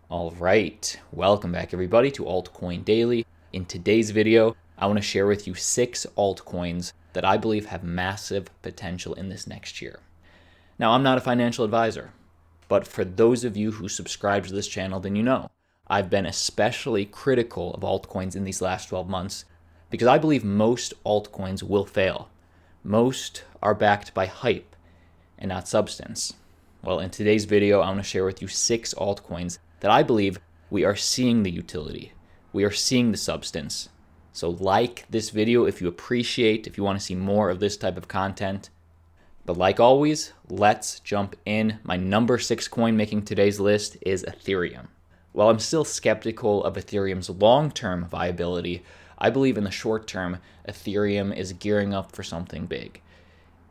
All right, welcome back everybody to Altcoin Daily. In today's video, I want to share with you 6 altcoins that I believe have massive potential in this next year. Now, I'm not a financial advisor, but for those of you who subscribe to this channel, then you know I've been especially critical of altcoins in these last 12 months because I believe most altcoins will fail. Most are backed by hype and not substance. Well, in today's video, I want to share with you 6 altcoins that I believe we are seeing the utility. We are seeing the substance. So like this video if you want to see more of this type of content. But like always, let's jump in. My number 6 coin making today's list is Ethereum. While I'm still skeptical of Ethereum's long-term viability, I believe in the short term, Ethereum is gearing up for something big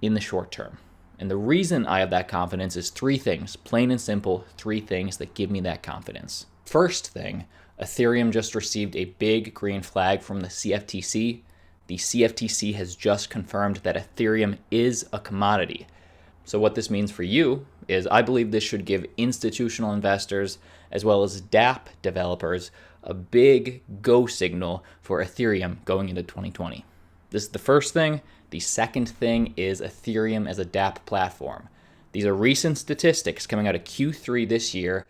in the short term. And the reason I have that confidence is 3 things, plain and simple, 3 things that give me that confidence. First thing, Ethereum just received a big green flag from the CFTC. The CFTC has just confirmed that Ethereum is a commodity. So what this means for you is I believe this should give institutional investors as well as dApp developers a big go signal for Ethereum going into 2020. This is the first thing. The second thing is Ethereum as a dApp platform. These are recent statistics coming out of Q3 this year,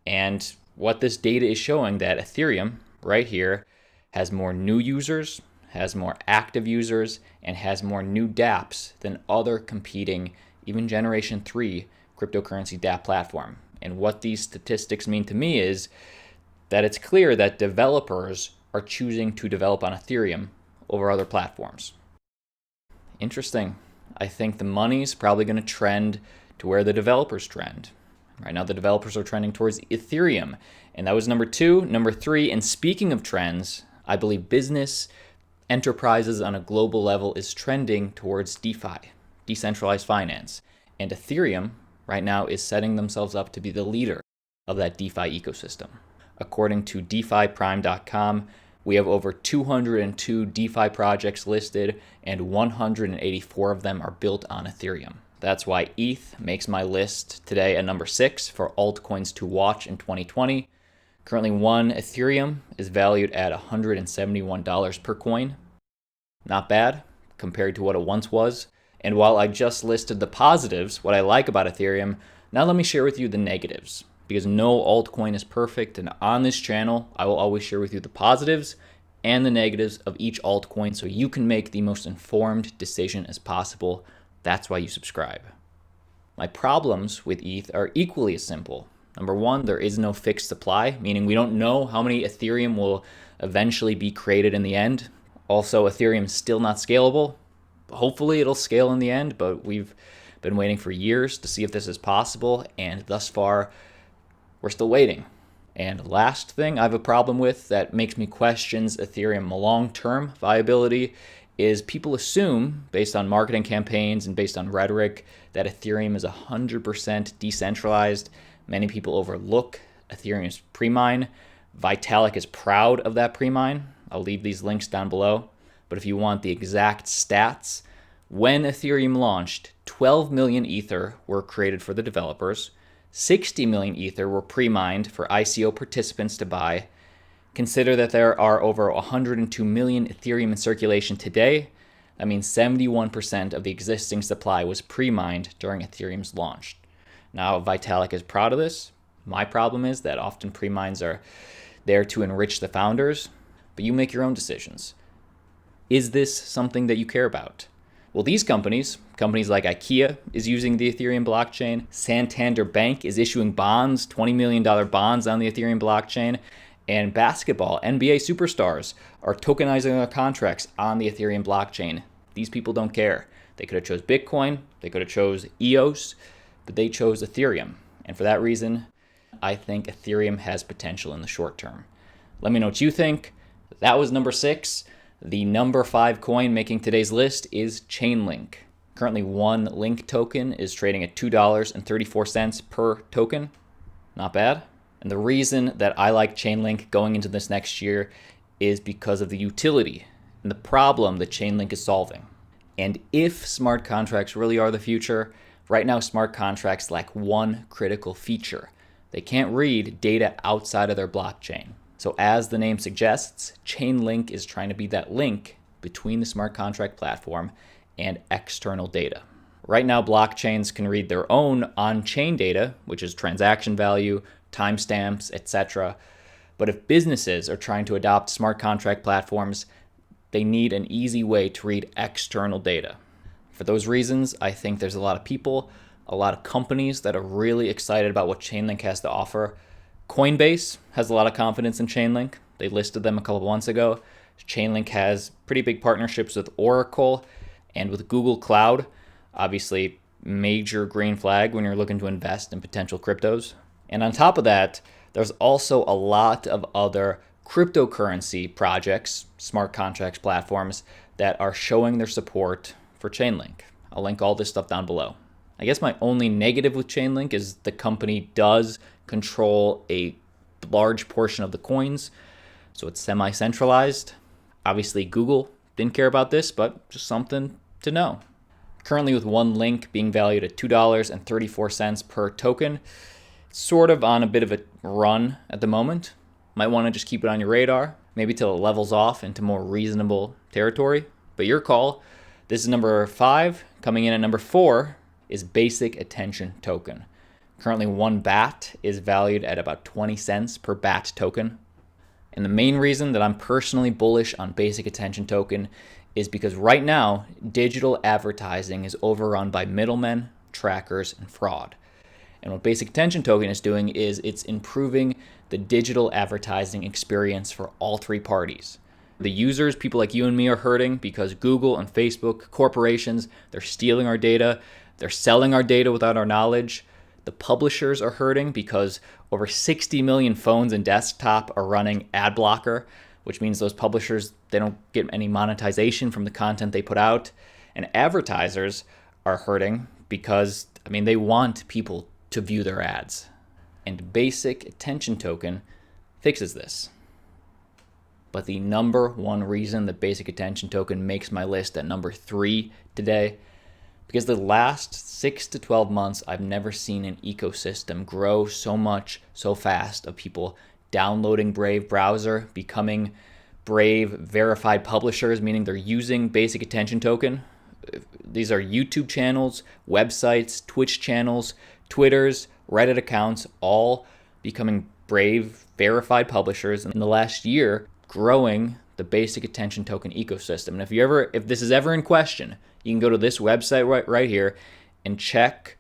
and what this data is showing that Ethereum, right here, has more new users, has more active users, and has more new dApps than other competing, even Generation 3 cryptocurrency dApp platform. And what these statistics mean to me is that it's clear that developers are choosing to develop on Ethereum over other platforms. Interesting. I think the money's probably going to trend to where the developers trend. Right now, the developers are trending towards Ethereum. And that was number 2. Number 3, and speaking of trends, I believe business enterprises on a global level is trending towards DeFi, decentralized finance. And Ethereum right now is setting themselves up to be the leader of that DeFi ecosystem. According to DeFiPrime.com, we have over 202 DeFi projects listed, and 184 of them are built on Ethereum. That's why ETH makes my list today at number 6 for altcoins to watch in 2020. Currently, one Ethereum is valued at $171 per coin. Not bad compared to what it once was. And while I just listed the positives, what I like about Ethereum, now let me share with you the negatives. Because no altcoin is perfect, and on this channel, I will always share with you the positives and the negatives of each altcoin so you can make the most informed decision as possible. That's why you subscribe. My problems with ETH are equally as simple. Number 1, there is no fixed supply, meaning we don't know how many Ethereum will eventually be created in the end. Also, Ethereum is still not scalable. Hopefully it'll scale in the end, but we've been waiting for years to see if this is possible, and thus far, we're still waiting. And last thing I have a problem with that makes me question Ethereum long-term viability is people assume, based on marketing campaigns and based on rhetoric, that Ethereum is 100% decentralized. Many people overlook Ethereum's pre-mine. Vitalik is proud of that pre-mine. I'll leave these links down below. But if you want the exact stats, when Ethereum launched, 12 million Ether were created for the developers. 60 million Ether were pre-mined for ICO participants to buy. Consider that there are over 102 million Ethereum in circulation today. That means 71% of the existing supply was pre-mined during Ethereum's launch. Now, Vitalik is proud of this. My problem is that often pre-mines are there to enrich the founders, but you make your own decisions. Is this something that you care about? Well, these companies like IKEA is using the Ethereum blockchain. Santander Bank is issuing bonds, $20 million bonds on the Ethereum blockchain. And basketball, NBA superstars are tokenizing their contracts on the Ethereum blockchain. These people don't care. They could have chose Bitcoin, they could have chose EOS, but they chose Ethereum. And for that reason, I think Ethereum has potential in the short term. Let me know what you think. That was number 6. The number 5 coin making today's list is Chainlink. Currently, one Link token is trading at $2.34 per token. Not bad. And the reason that I like Chainlink going into this next year is because of the utility and the problem that Chainlink is solving. And if smart contracts really are the future, right now smart contracts lack one critical feature. They can't read data outside of their blockchain. So as the name suggests, Chainlink is trying to be that link between the smart contract platform and external data. Right now, blockchains can read their own on-chain data, which is transaction value, timestamps, etc. But if businesses are trying to adopt smart contract platforms, they need an easy way to read external data. For those reasons, I think there's a lot of people, a lot of companies that are really excited about what Chainlink has to offer. Coinbase has a lot of confidence in Chainlink. They listed them a couple of months ago. Chainlink has pretty big partnerships with Oracle and with Google Cloud. Obviously, major green flag when you're looking to invest in potential cryptos. And on top of that, there's also a lot of other cryptocurrency projects, smart contracts platforms, that are showing their support for Chainlink. I'll link all this stuff down below. I guess my only negative with Chainlink is the company does control a large portion of the coins, so it's semi-centralized. Obviously, Google didn't care about this, but just something to know. Currently with one link being valued at $2.34 per token, sort of on a bit of a run at the moment. Might want to just keep it on your radar, maybe till it levels off into more reasonable territory. But your call. This is number 5. Coming in at number 4 is Basic Attention Token. Currently, one BAT is valued at about 20 cents per BAT token. And the main reason that I'm personally bullish on Basic Attention Token is because right now, digital advertising is overrun by middlemen, trackers, and fraud. And what Basic Attention Token is doing is it's improving the digital advertising experience for all three parties. The users, people like you and me, are hurting because Google and Facebook, corporations, they're stealing our data. They're selling our data without our knowledge. The publishers are hurting because over 60 million phones and desktop are running ad blocker, which means those publishers, they don't get any monetization from the content they put out. And advertisers are hurting because, they want people to view their ads. And Basic Attention Token fixes this. But the number one reason that Basic Attention Token makes my list at number 3 today, because the last 6 to 12 months, I've never seen an ecosystem grow so much, so fast, of people downloading Brave browser, becoming Brave verified publishers, meaning they're using Basic Attention Token. These are YouTube channels, websites, Twitch channels, Twitters, Reddit accounts, all becoming Brave verified publishers in the last year, growing the Basic Attention Token ecosystem. And if this is ever in question, you can go to this website right here and check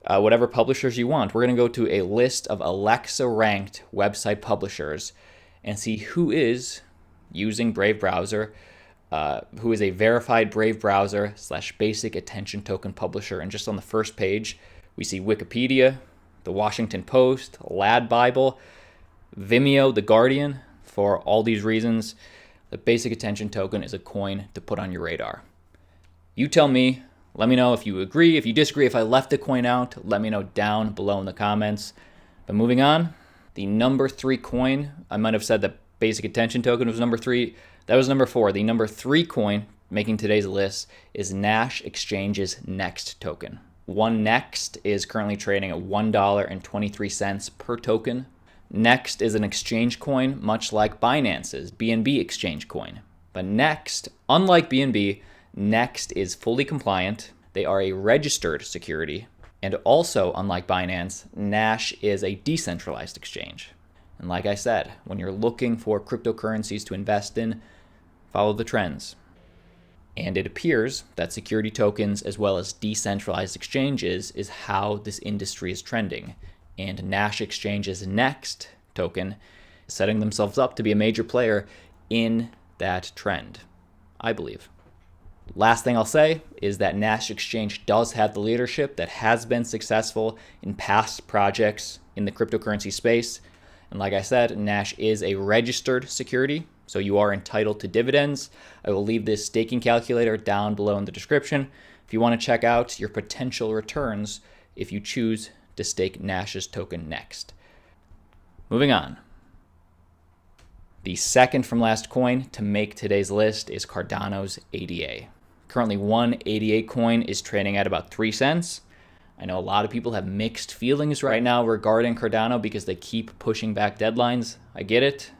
whatever publishers you want. We're going to go to a list of Alexa-ranked website publishers and see who is using Brave browser, who is a verified Brave browser / Basic Attention Token publisher. And just on the first page, we see Wikipedia, the Washington Post, Lad Bible, Vimeo, The Guardian. For all these reasons, the Basic Attention Token is a coin to put on your radar. You tell me, let me know if you agree, if you disagree, if I left the coin out, let me know down below in the comments. But moving on, the number 3 coin, I might have said that Basic Attention Token was number 3. That was number 4. The number 3 coin making today's list is NASH Exchange's NEX token. One NEX is currently trading at $1.23 per token. NEX is an exchange coin, much like Binance's BNB exchange coin. But NEX, unlike BNB, NEX is fully compliant. They are a registered security. And also, unlike Binance, NASH is a decentralized exchange. And like I said, when you're looking for cryptocurrencies to invest in, follow the trends. And it appears that security tokens as well as decentralized exchanges is how this industry is trending. And NASH Exchange's NEX token is setting themselves up to be a major player in that trend, I believe. Last thing I'll say is that NASH Exchange does have the leadership that has been successful in past projects in the cryptocurrency space. And like I said, NASH is a registered security, so you are entitled to dividends. I will leave this staking calculator down below in the description if you want to check out your potential returns if you choose to stake NASH's token next. Moving on. The second from last coin to make today's list is Cardano's ADA. Currently, one ADA coin is trading at about 3 cents. I know a lot of people have mixed feelings right now regarding Cardano because they keep pushing back deadlines. I get it.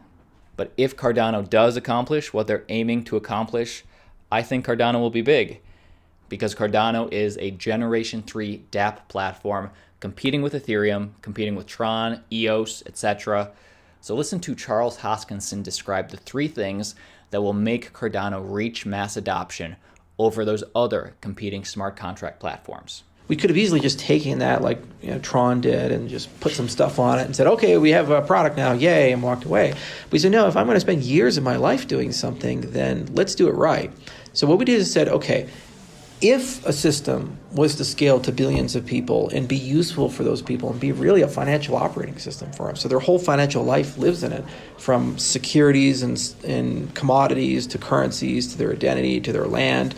But if Cardano does accomplish what they're aiming to accomplish, I think Cardano will be big because Cardano is a Generation 3 dApp platform competing with Ethereum, competing with Tron, EOS, etc. So listen to Charles Hoskinson describe the 3 things that will make Cardano reach mass adoption over those other competing smart contract platforms. We could have easily just taken that like Tron did and just put some stuff on it and said, okay, we have a product now, yay, and walked away. But we said, no, if I'm going to spend years of my life doing something, then let's do it right. So what we did is said, okay, if a system was to scale to billions of people and be useful for those people and be really a financial operating system for them, so their whole financial life lives in it, from securities and commodities to currencies to their identity to their land,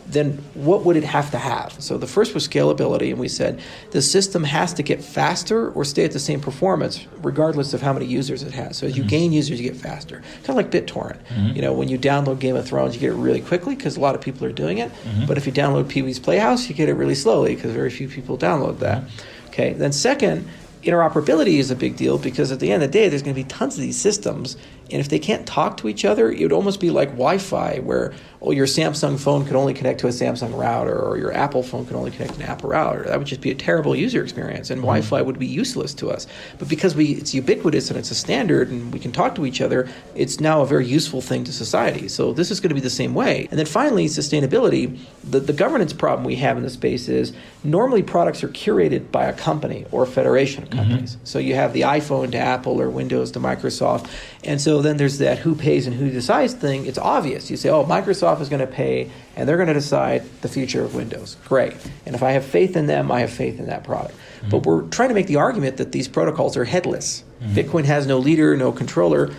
then what would it have to have? So the first was scalability, and we said the system has to get faster or stay at the same performance regardless of how many users it has. So as you gain users, you get faster. Kind of like BitTorrent. When you download Game of Thrones, you get it really quickly because a lot of people are doing it. But if you download Pee-wee's Playhouse, you get it really slowly because very few people download that. Okay. Then second, interoperability is a big deal because at the end of the day, there's going to be tons of these systems. And if they can't talk to each other, it would almost be like Wi-Fi where your Samsung phone could only connect to a Samsung router or your Apple phone could only connect to an Apple router. That would just be a terrible user experience, and Wi-Fi would be useless to us. But because it's ubiquitous and it's a standard and we can talk to each other, it's now a very useful thing to society. So this is going to be the same way. And then finally, sustainability. The governance problem we have in the space is normally products are curated by a company or a federation of companies. So you have the iPhone to Apple or Windows to Microsoft. And so then there's that who pays and who decides thing. It's obvious. You say, oh, Microsoft is going to pay and they're going to decide the future of Windows. Great. And if I have faith in them, I have faith in that product. But we're trying to make the argument that these protocols are headless. Bitcoin has no leader, no controller.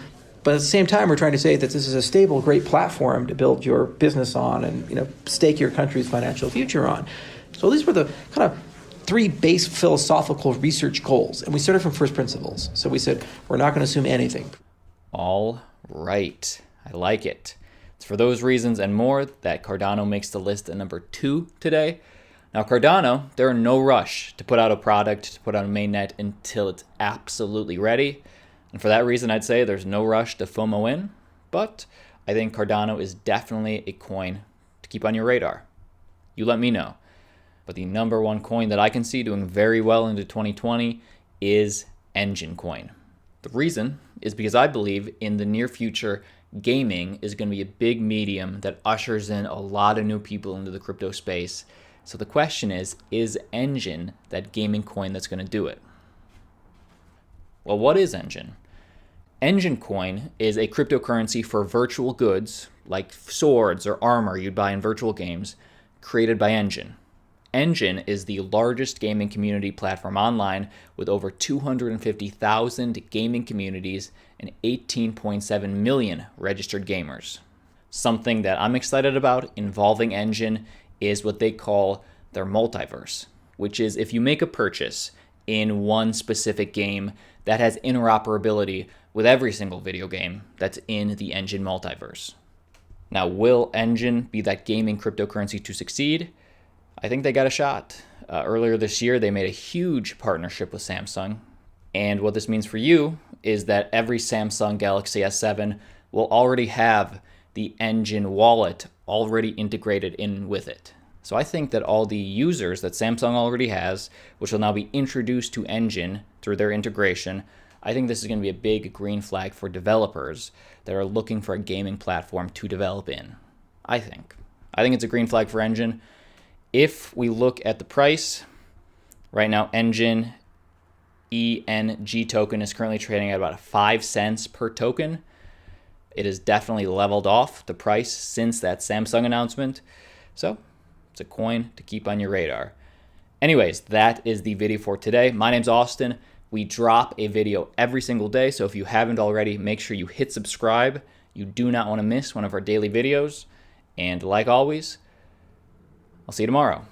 But at the same time, we're trying to say that this is a stable, great platform to build your business on and stake your country's financial future on. So these were the kind of 3 base philosophical research goals. And we started from first principles. So we said, we're not going to assume anything. All right. I like it. It's for those reasons and more that Cardano makes the list at number 2 today. Now, Cardano, they're in no rush to put out a product, to put out a mainnet until it's absolutely ready. And for that reason, I'd say there's no rush to FOMO in. But I think Cardano is definitely a coin to keep on your radar. You let me know. But the number 1 coin that I can see doing very well into 2020 is Enjin coin. The reason is because I believe in the near future, gaming is going to be a big medium that ushers in a lot of new people into the crypto space. So the question is Enjin that gaming coin that's going to do it? Well, what is Enjin? Enjin coin is a cryptocurrency for virtual goods like swords or armor you'd buy in virtual games created by Enjin. Enjin is the largest gaming community platform online with over 250,000 gaming communities and 18.7 million registered gamers. Something that I'm excited about involving Enjin is what they call their multiverse, which is if you make a purchase in one specific game that has interoperability with every single video game that's in the Enjin multiverse. Now, will Enjin be that gaming cryptocurrency to succeed? I think they got a shot. Earlier this year, they made a huge partnership with Samsung. And what this means for you is that every Samsung Galaxy S7 will already have the Enjin wallet already integrated in with it. So I think that all the users that Samsung already has, which will now be introduced to Enjin through their integration, I think this is going to be a big green flag for developers that are looking for a gaming platform to develop in. I think it's a green flag for Enjin. If we look at the price, right now Enjin ENG token is currently trading at about 5 cents per token. It has definitely leveled off the price since that Samsung announcement. So it's a coin to keep on your radar. Anyways, that is the video for today. My name's Austin. We drop a video every single day, so if you haven't already, make sure you hit subscribe. You do not want to miss one of our daily videos. And like always, I'll see you tomorrow.